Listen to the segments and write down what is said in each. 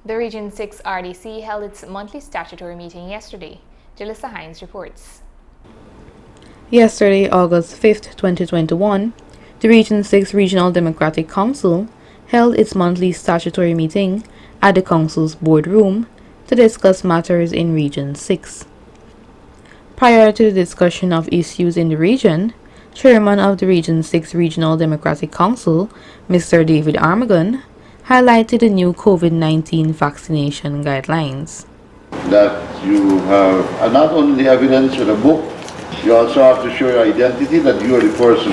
The Region 6 RDC held its monthly statutory meeting yesterday. Jalissa Hines reports. Yesterday, August 5th, 2021, the Region 6 Regional Democratic Council held its monthly statutory meeting at the Council's boardroom to discuss matters in Region 6. Prior to the discussion of issues in the region, Chairman of the Region 6 Regional Democratic Council, Mr. David Armagon, highlighted the new COVID-19 vaccination guidelines. That you have not only the evidence in a book, you also have to show your identity that you are the person,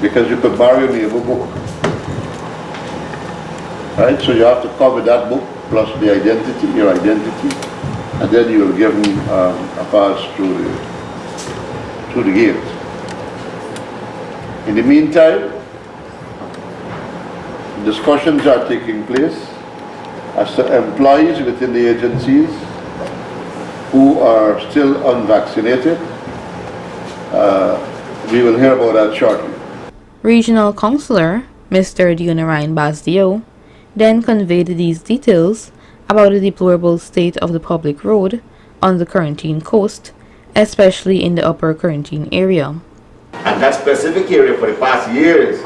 because you could borrow your neighbor book. Right? So you have to cover that book plus the identity, your identity, and then you will give them a pass through the gate. In the meantime, discussions are taking place as to employees within the agencies who are still unvaccinated. We will hear about that shortly. Regional Councillor Mr. Dionarine Basdio then conveyed these details about the deplorable state of the public road on the Quarantine Coast, especially in the upper Quarantine area. And that specific area for the past years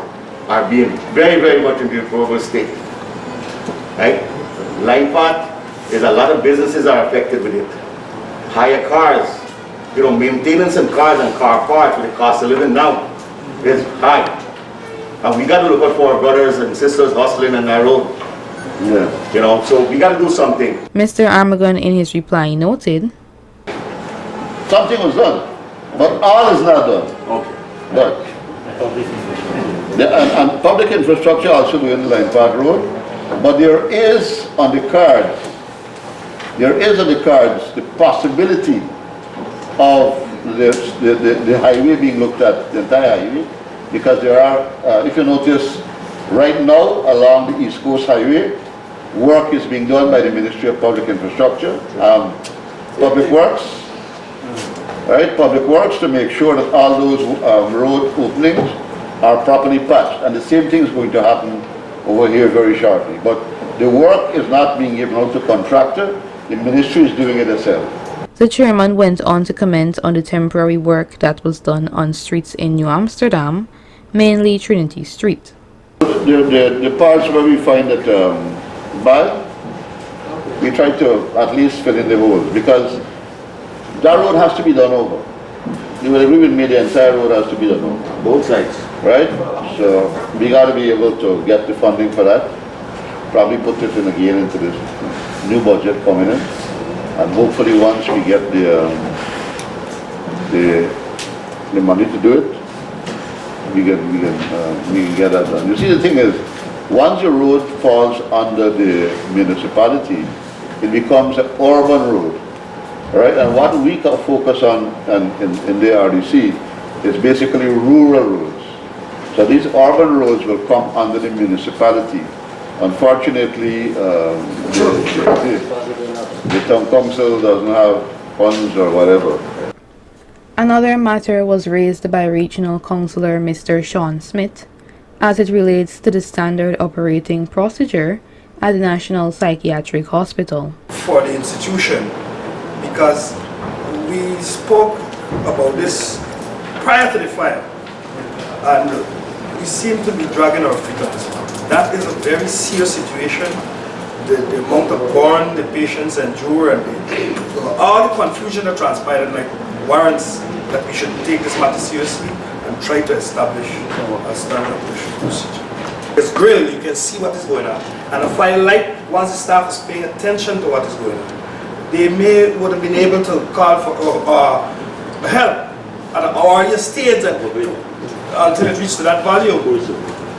are being very, very much in the deplorable state. Right? Line path is a lot of businesses are affected with it. Hire cars, maintenance and cars and car parts with the cost of living now is high. And we got to look out for our brothers and sisters hustling on that road. Yeah. So we got to do something. Mr. Armagon in his reply noted, something was done, but all is not done. Okay. But and public infrastructure also doing the Line Park Road, but there is on the cards the possibility of the highway being looked at, the entire highway, because there are, if you notice, right now along the East Coast Highway, work is being done by the Ministry of Public Infrastructure, Public Works, right? Public Works to make sure that all those road openings are properly patched, and the same thing is going to happen over here very shortly. But the work is not being given out to contractor; the ministry is doing it itself. The chairman went on to comment on the temporary work that was done on streets in New Amsterdam, mainly Trinity Street. The parts where we find that bad, we try to at least fill in the holes, because that road has to be done over. You will agree with me, the entire road has to be done over. Both sides. Right? So we got to be able to get the funding for that, probably put it in again into this new budget coming in, and hopefully once we get the money to do it, we can get that done. You see, the thing is, once a road falls under the municipality, it becomes an urban road, right? And what we can focus on in the RDC is basically rural roads. So these urban roads will come under the municipality. Unfortunately, the town council doesn't have funds or whatever. Another matter was raised by Regional Councillor Mr. Sean Smith as it relates to the standard operating procedure at the National Psychiatric Hospital. For the institution, because we spoke about this prior to the fire, and we seem to be dragging our feet on this one. That is a very serious situation. The amount of burn the patients endure, and all the confusion that transpired warrants that we should take this matter seriously and try to establish a standard operating procedure. It's grilled, you can see what is going on. And a fire light, once the staff is paying attention to what is going on, they would have been able to call for help at an earlier stage until it reached to that value.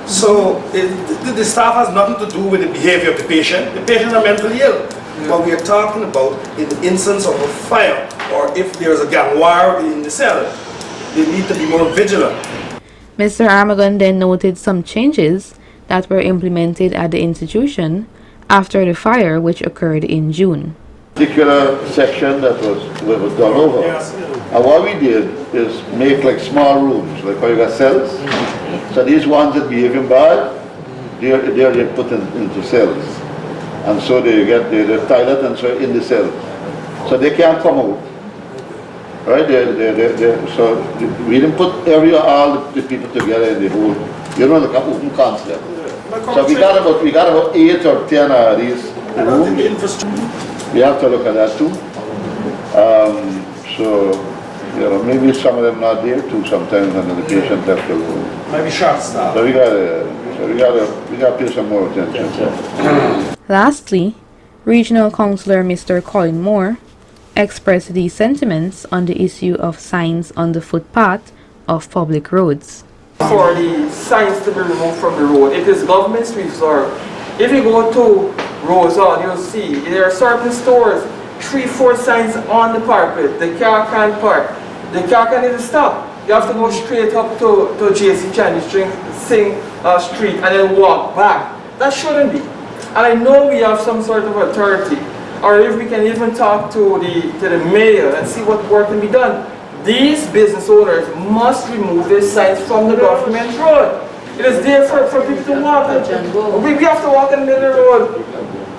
So the staff has nothing to do with the behavior of the patient. The patients are mentally ill. But we are talking about in the instance of a fire, or if there's a gang war in the cell, they need to be more vigilant. Mr. Armagon then noted some changes that were implemented at the institution after the fire, which occurred in June. Particular section that was gone over. And what we did is make like small rooms, like how you got cells. So these ones that behaving bad, they're put into cells. And so they get the toilet and so in the cell. So they can't come out. Right? So we didn't put all the people together in the whole, like an open concept. So we got about 8 or 10 of these rooms. We have to look at that too. So maybe some of them not there too sometimes, and the patient have to go. Maybe short staff. So we gotta pay some more attention. Lastly, Regional Councillor Mr. Colin Moore expressed these sentiments on the issue of signs on the footpath of public roads. For the signs to be removed from the road, it is government's reserve. If you go to Rosal, you'll see there are certain stores, 3-4 signs on the parapet. The car can't park. The car can't even stop. You have to go straight up to JC Chinese Sing Street and then walk back. That shouldn't be. And I know we have some sort of authority, or if we can even talk to the mayor and see what work can be done. These business owners must remove their signs from the government road. It is there for people to walk. We have to walk in the middle of the road.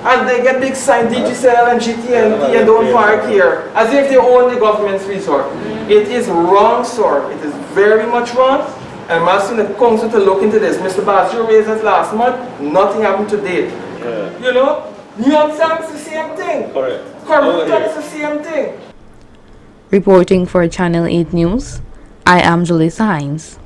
And they get big sign DGCL and GTNT and don't park here, as if they own the government's resort. It is wrong, sir. It is very much wrong. And I'm asking the council to look into this. Mr. Baz, you raised it last month. Nothing happened to date. Yeah. You know, New York Times is the same thing. Correct. Corruption is the same thing. Reporting for Channel 8 News, I am Julissa Hines.